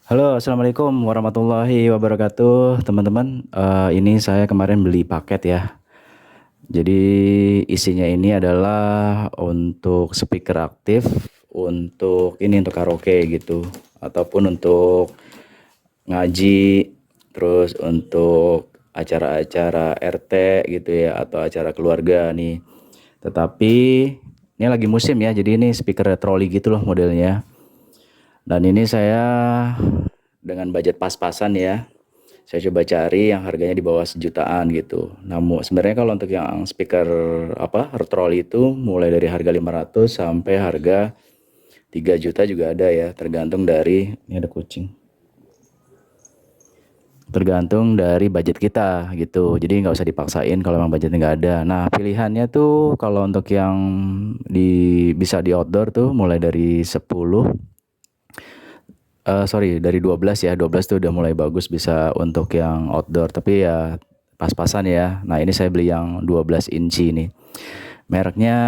Halo, assalamualaikum warahmatullahi wabarakatuh, teman-teman. Ini saya kemarin beli paket ya. Jadi isinya ini adalah untuk speaker aktif, untuk karaoke gitu, ataupun untuk ngaji, terus untuk acara-acara RT gitu ya, atau acara keluarga nih. Tetapi ini lagi musim ya, jadi ini speaker troli gitu loh modelnya. Dan ini saya dengan budget pas-pasan ya. Saya coba cari yang harganya di bawah sejutaan gitu. Namun sebenarnya kalau untuk yang speaker troli itu mulai dari harga 500 sampai harga 3 juta juga ada ya, tergantung dari ini ada kucing. Tergantung dari budget kita gitu. Jadi nggak usah dipaksain kalau memang budgetnya nggak ada. Nah, pilihannya tuh kalau untuk yang bisa di outdoor tuh mulai dari 10 sorry dari 12 ya, 12 tuh udah mulai bagus bisa untuk yang outdoor, tapi ya pas-pasan ya. Nah ini saya beli yang 12 inci nih, mereknya,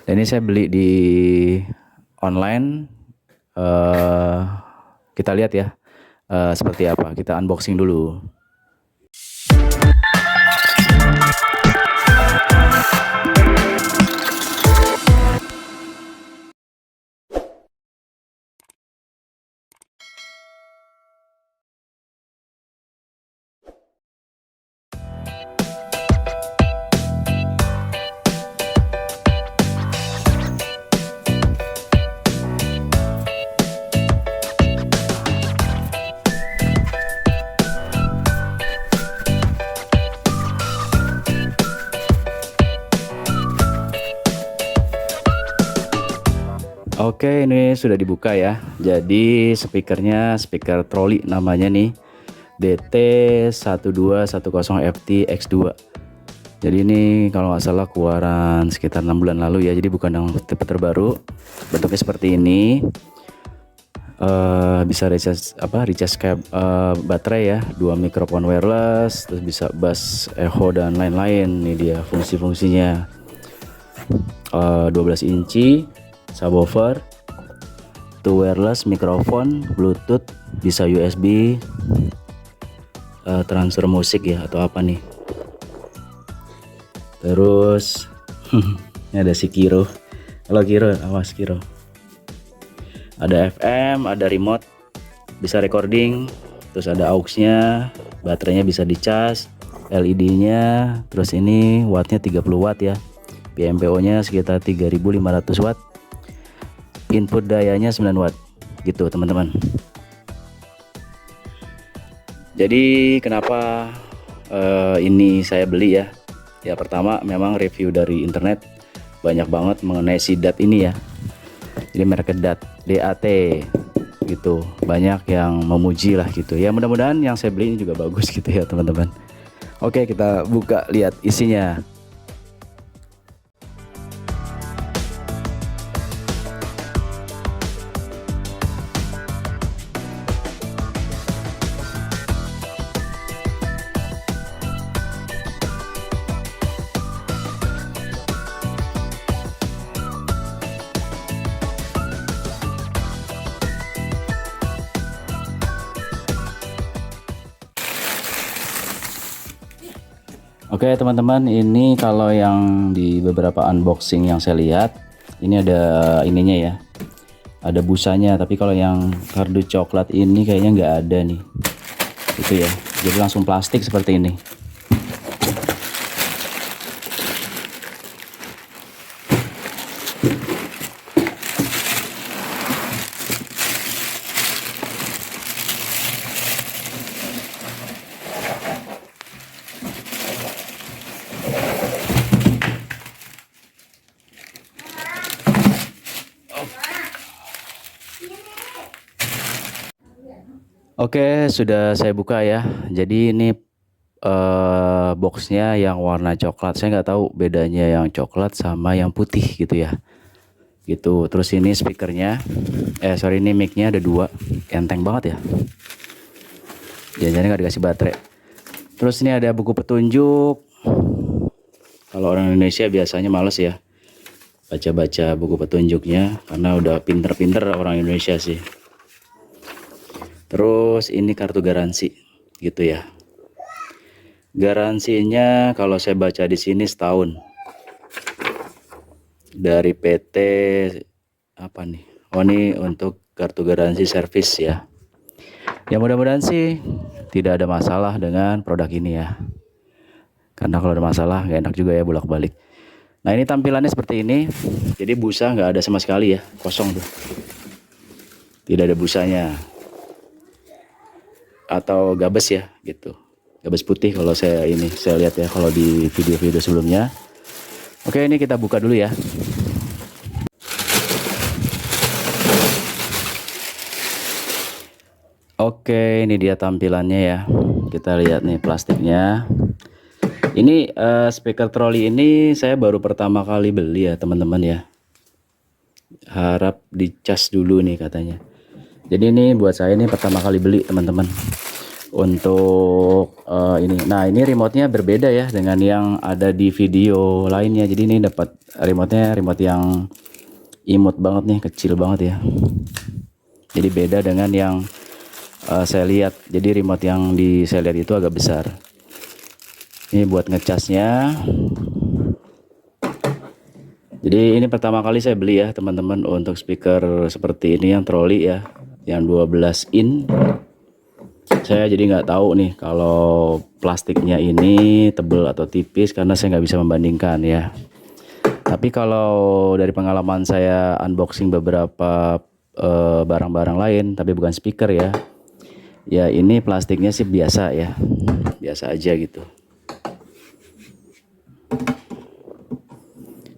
dan ini saya beli di online. eh kita lihat ya seperti apa, kita unboxing dulu. Oke, ini sudah dibuka ya. Jadi speakernya speaker troli namanya nih, DT1210FT X2. Jadi ini kalau nggak salah keluaran sekitar 6 bulan lalu ya. Jadi bukan yang tipe terbaru. Bentuknya seperti ini. Bisa recharge kayak baterai ya, 2 mikrofon wireless, terus bisa bass, echo dan lain-lain. Ini dia fungsi-fungsinya. 12 inci, subwoofer, two wireless mikrofon, bluetooth, bisa USB, transfer musik ya atau apa nih. Terus ini ada si Kiro. Halo Kiro, awas Kiro. Ada FM, ada remote, bisa recording, terus ada aux-nya, baterainya bisa dicas, LED-nya, terus ini wattnya 30 watt ya, PMPO-nya sekitar 3500 watt, input dayanya 9 watt gitu teman-teman. Jadi kenapa ini saya beli ya? Ya pertama memang review dari internet banyak banget mengenai si DAT ini ya. Jadi merek DAT gitu, banyak yang memuji lah gitu ya. Mudah-mudahan yang saya beli ini juga bagus gitu ya teman-teman. Oke, kita buka lihat isinya. Oke teman-teman, ini kalau yang di beberapa unboxing yang saya lihat, ini ada ininya ya, ada busanya. Tapi kalau yang kardus coklat ini kayaknya nggak ada nih, itu ya. Jadi langsung plastik seperti ini. Oke, sudah saya buka ya. Jadi ini boxnya yang warna coklat. Saya nggak tahu bedanya yang coklat sama yang putih gitu ya. Gitu. Terus ini speakernya, sorry ini micnya ada 2, enteng banget ya. Jangan-jangan nggak dikasih baterai. Terus ini ada buku petunjuk. Kalau orang Indonesia biasanya males ya baca-baca buku petunjuknya, karena udah pinter-pinter orang Indonesia sih. Terus ini kartu garansi gitu ya. Garansinya kalau saya baca di sini setahun. Dari PT apa nih? Oh, ini untuk kartu garansi servis ya. Ya mudah-mudahan sih tidak ada masalah dengan produk ini ya. Karena kalau ada masalah nggak enak juga ya bolak-balik. Nah, ini tampilannya seperti ini. Jadi busa nggak ada sama sekali ya, kosong tuh. Tidak ada busanya. Atau gabes ya gitu. Gabes putih kalau saya lihat ya kalau di video-video sebelumnya. Oke, ini kita buka dulu ya. Oke, ini dia tampilannya ya. Kita lihat nih plastiknya. Ini speaker troli ini saya baru pertama kali beli ya teman-teman ya. Harap dicas dulu nih katanya. Jadi ini buat saya ini pertama kali beli teman-teman. Untuk ini. Nah, ini remote-nya berbeda ya dengan yang ada di video lainnya. Jadi ini dapat remote-nya remote yang imut banget nih, kecil banget ya. Jadi beda dengan yang saya lihat. Jadi remote yang saya lihat itu agak besar. Ini buat ngecasnya. Jadi ini pertama kali saya beli ya teman-teman untuk speaker seperti ini yang troli ya, yang 12 in. Saya jadi nggak tahu nih kalau plastiknya ini tebal atau tipis karena saya nggak bisa membandingkan ya. Tapi kalau dari pengalaman saya unboxing beberapa barang-barang lain, tapi bukan speaker ya. Ya ini plastiknya sih biasa ya, biasa aja gitu.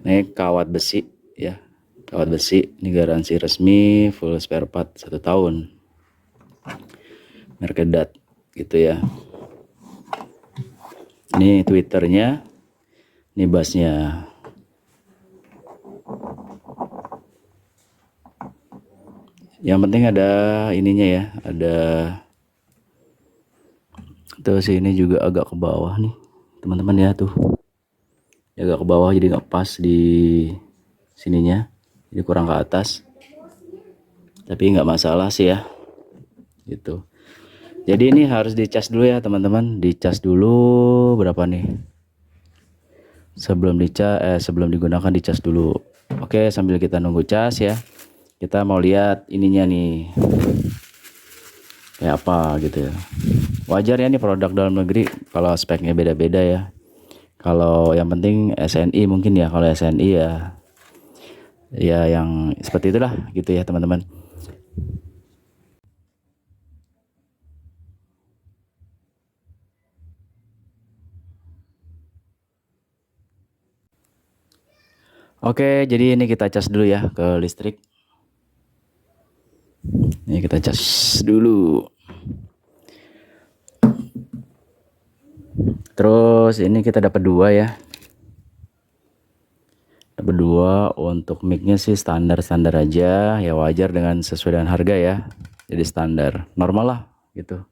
Ini kawat besi ya, kawat besi. Ini garansi resmi, full spare part 1 tahun. Merkedat gitu ya. Ini twitternya, ini bassnya. Yang penting ada ininya ya, ada terus ini juga agak ke bawah nih teman-teman ya, tuh agak ke bawah jadi nggak pas di sininya, jadi kurang ke atas, tapi nggak masalah sih ya gitu. Jadi ini harus dicas dulu ya teman-teman, dicas dulu berapa nih sebelum sebelum digunakan, dicas dulu. Oke, sambil kita nunggu cas ya, kita mau lihat ininya nih kayak apa gitu ya. Wajar ya nih produk dalam negeri kalau speknya beda-beda ya. Kalau yang penting SNI mungkin ya, kalau SNI ya yang seperti itulah gitu ya teman-teman. Oke, jadi ini kita cas dulu ya ke listrik. Ini kita cas dulu. Terus ini kita dapat 2 ya. Dapat 2. Untuk mic-nya sih standar-standar aja, ya wajar dengan sesuai dengan harga ya. Jadi standar, normal lah gitu.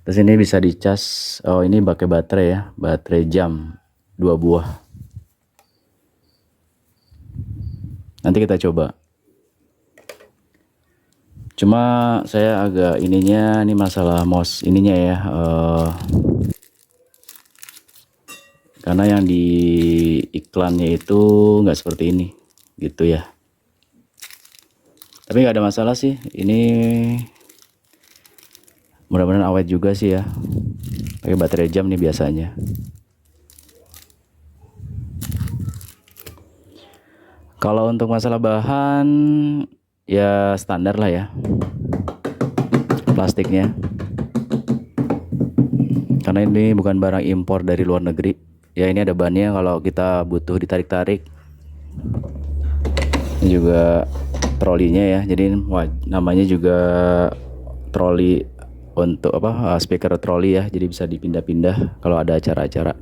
Terus ini bisa dicas. Oh, ini pakai baterai ya, baterai jam 2 buah. Nanti kita coba. Cuma saya agak ininya, ini masalah mouse ininya ya, karena yang di iklannya itu nggak seperti ini gitu ya. Tapi nggak ada masalah sih, ini mudah-mudahan awet juga sih ya, pakai baterai jam nih biasanya. Kalau untuk masalah bahan ya standar lah ya plastiknya, karena ini bukan barang impor dari luar negeri ya. Ini ada bannya kalau kita butuh ditarik-tarik. Ini juga trolinya ya, jadi namanya juga troli untuk speaker troli ya, jadi bisa dipindah-pindah kalau ada acara-acara.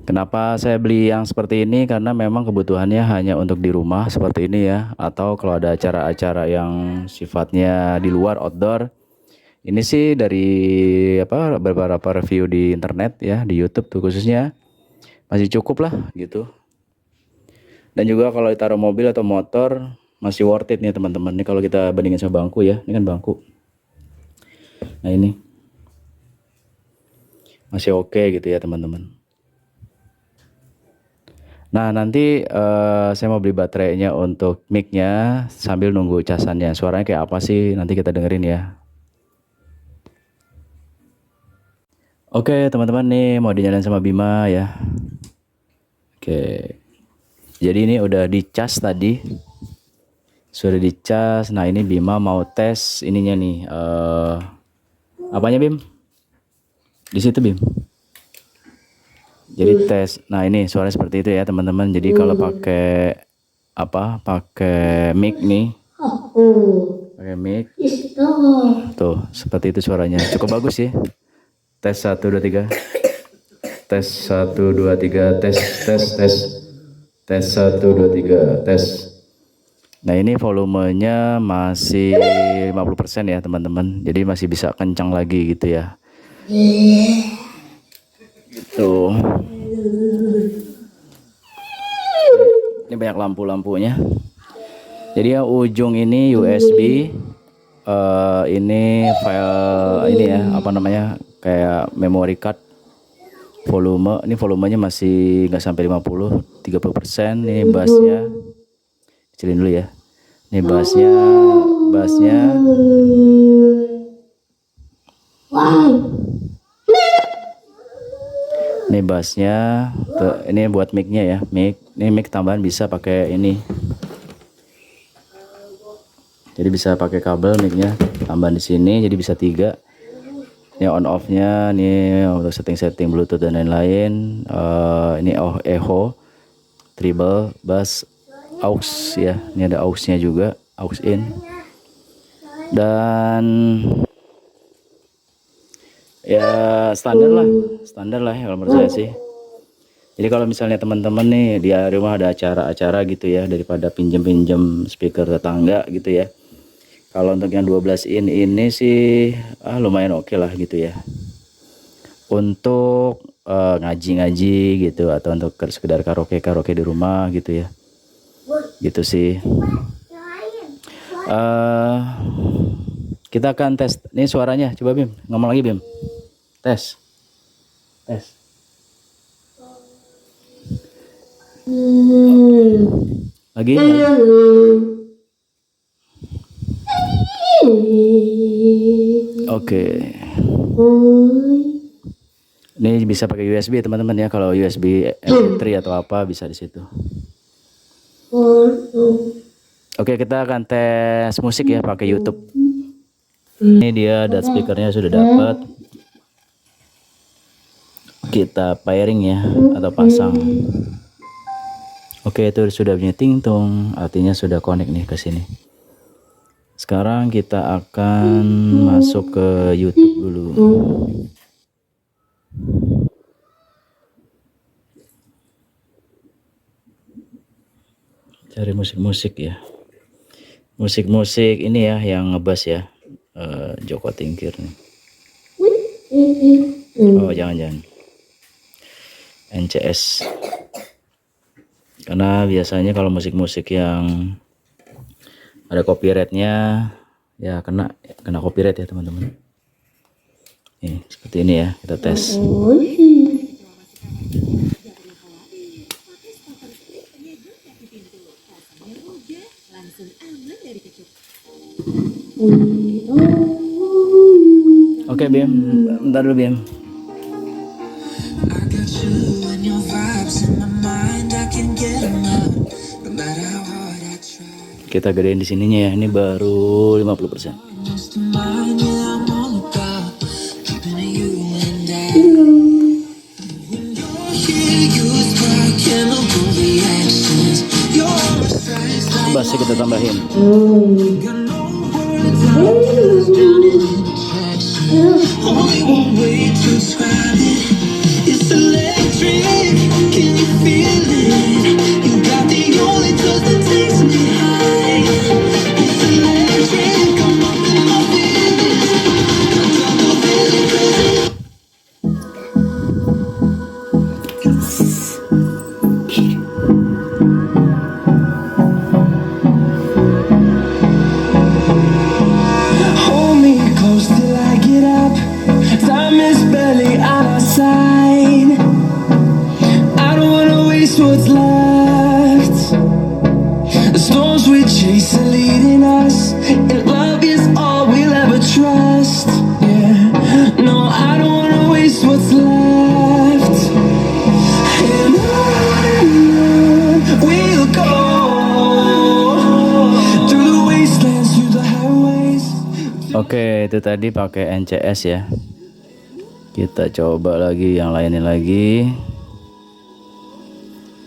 Kenapa saya beli yang seperti ini? Karena memang kebutuhannya hanya untuk di rumah seperti ini ya, atau kalau ada acara-acara yang sifatnya di luar, outdoor. Ini sih dari beberapa review di internet ya, di YouTube tuh khususnya, masih cukup lah gitu. Dan juga kalau ditaruh mobil atau motor masih worth it nih teman-teman. Ini kalau kita bandingin sama bangku ya, ini kan bangku. Nah ini masih oke gitu ya teman-teman. Nah nanti saya mau beli baterainya untuk mic-nya sambil nunggu casannya. Suaranya kayak apa sih? Nanti kita dengerin ya. Oke teman-teman, nih mau dinyalain sama Bima ya. Oke. Jadi ini udah dicas tadi. Sudah dicas. Nah ini Bima mau tes ininya nih. Apanya Bim? Di situ Bim. Jadi tes. Nah ini suaranya seperti itu ya teman-teman. Jadi kalau pakai pakai mic nih. Pakai mic. Tuh seperti itu suaranya. Cukup bagus sih. Tes 1 2 3. Tes 1 2 3. Tes. Tes 1 2 3. Tes. Nah ini volumenya masih 50% ya teman-teman. Jadi masih bisa kencang lagi gitu ya. Gitu. Ini banyak lampu-lampunya. Jadi yang ujung ini USB. Ini file ini ya, kayak memory card. Volume, ini volumenya masih nggak sampai 50, 30%. Ini bassnya. Kecilin dulu ya. Ini bassnya. Ini bassnya. Tuh, ini buat mic-nya ya. Ini mic tambahan bisa pakai ini. Jadi bisa pakai kabel mic-nya tambahan di sini, jadi bisa 3. Ini on off-nya, nih untuk setting Bluetooth dan lain-lain. Ini echo, treble, bass, aux ya. Ini ada aux-nya juga, aux in. Dan ya standar lah ya kalau menurut saya sih. Jadi kalau misalnya teman-teman nih di rumah ada acara-acara gitu ya, daripada pinjem speaker tetangga gitu ya. Kalau untuk yang 12 in ini sih lumayan oke lah gitu ya. Untuk ngaji-ngaji gitu, atau untuk sekedar karaoke di rumah gitu ya. Gitu sih. Kita akan tes nih suaranya. Coba Bim, ngomong lagi Bim. Tes. Lagi. Oke. Ini bisa pakai USB teman-teman ya. Kalau USB MP3 atau apa bisa di situ. Oke, kita akan tes musik ya pakai YouTube. Ini dia dat speakernya sudah dapat. Kita pairing ya atau pasang. Oke, itu sudah bunyi ting tong, artinya sudah connect nih ke sini. Sekarang kita akan masuk ke YouTube dulu. Cari musik-musik ya. Musik-musik ini ya yang ngebass ya. Joko Tingkir nih. Oh, jangan. NCS. Karena biasanya kalau musik-musik yang ada copyrightnya ya kena copyright ya teman-teman. Nih seperti ini ya, kita tes. Oke Bim, bentar dulu Bim. Kita gedein di sininya ya, ini baru 50%. Bassnya kita tambahin. Hold me close till I get out. Streets are leading us, and love is all we'll ever trust. Yeah, no, I don't wanna waste what's left. And on we'll go through the wastelands, through the highways. Oke, itu tadi pakai NCS ya. Kita coba lagi yang lainnya lagi.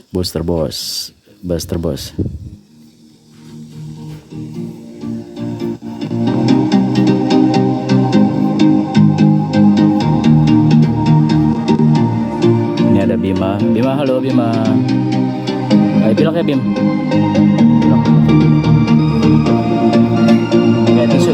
Buster Boss. Ini ada Bima. Halo Bima. Ayo pilok ya Bim. Pilok. Kayak tisu.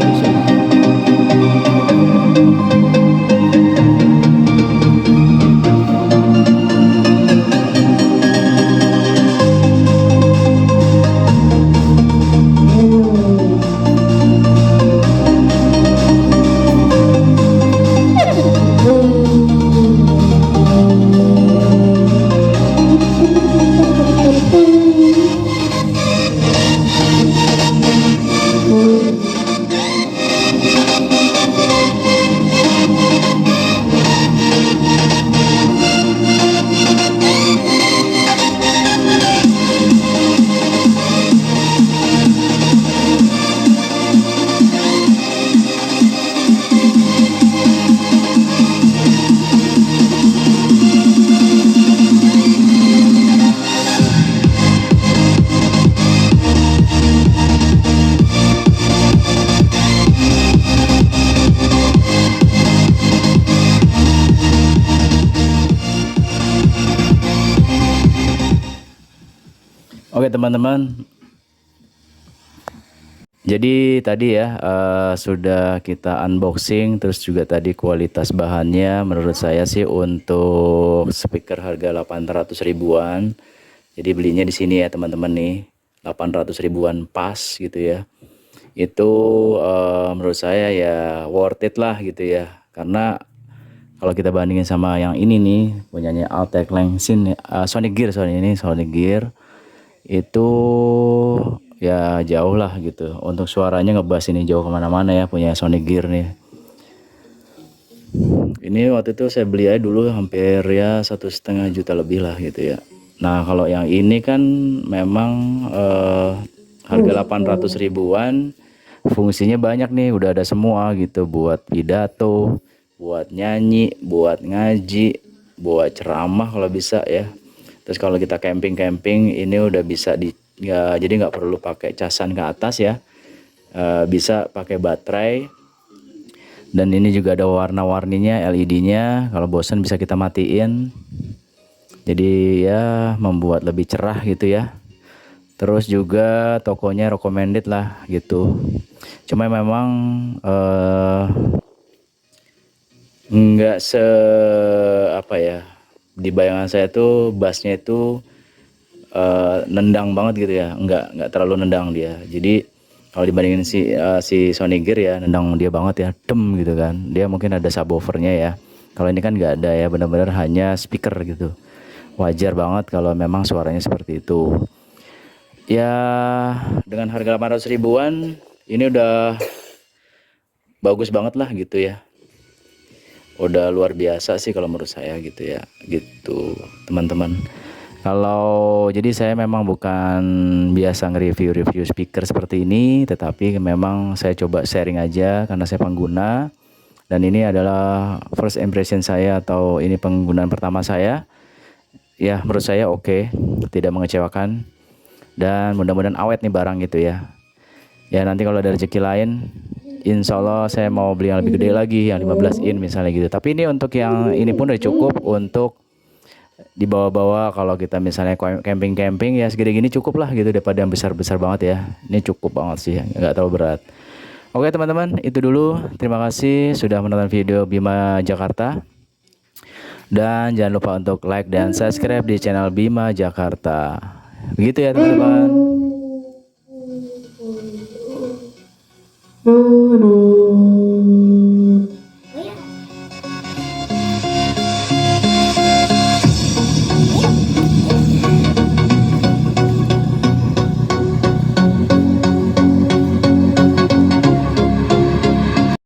Oke teman-teman, jadi tadi ya sudah kita unboxing, terus juga tadi kualitas bahannya menurut saya sih untuk speaker harga 800 ribuan. Jadi belinya di sini ya teman-teman nih, 800 ribuan pas gitu ya. Itu menurut saya ya worth it lah gitu ya. Karena kalau kita bandingin sama yang ini nih, punyanya Altec Lengsin, Sonic Gear itu ya jauh lah gitu. Untuk suaranya ngebass ini jauh kemana-mana ya, punya Sonic Gear nih. Ini waktu itu saya beli aja dulu hampir ya 1,5 juta lebih lah gitu ya. Nah kalau yang ini kan memang harga 800 ribuan, fungsinya banyak nih, udah ada semua gitu, buat pidato, buat nyanyi, buat ngaji, buat ceramah kalau bisa ya. Terus kalau kita camping ini udah bisa jadi nggak perlu pakai casan ke atas ya, bisa pakai baterai. Dan ini juga ada warna-warninya, LED-nya. Kalau bosan bisa kita matiin. Jadi ya membuat lebih cerah gitu ya. Terus juga tokonya recommended lah gitu. Cuma memang nggak apa ya, di bayangan saya tuh bassnya itu nendang banget gitu ya, nggak terlalu nendang dia. Jadi kalau dibandingin si Sonic Gear ya, nendang dia banget ya, dem gitu kan. Dia mungkin ada subwoofernya ya. Kalau ini kan nggak ada ya, benar-benar hanya speaker gitu. Wajar banget kalau memang suaranya seperti itu. Ya dengan harga 800 ribuan ini udah bagus banget lah gitu ya. Udah luar biasa sih kalau menurut saya gitu ya, gitu teman-teman. Kalau jadi saya memang bukan biasa nge-review speaker seperti ini, tetapi memang saya coba sharing aja karena saya pengguna, dan ini adalah first impression saya, atau ini penggunaan pertama saya. Ya menurut saya oke, tidak mengecewakan, dan mudah-mudahan awet nih barang gitu ya. Ya nanti kalau ada rezeki lain, insya Allah saya mau beli yang lebih gede lagi, yang 15 in misalnya gitu. Tapi ini untuk yang ini pun udah cukup untuk dibawa-bawa. Kalau kita misalnya camping ya segede gini cukup lah gitu, daripada yang besar-besar banget ya. Ini cukup banget sih, nggak terlalu berat. Oke teman-teman, itu dulu. Terima kasih sudah menonton video Bima Jakarta. Dan jangan lupa untuk like dan subscribe di channel Bima Jakarta. Begitu ya teman-teman.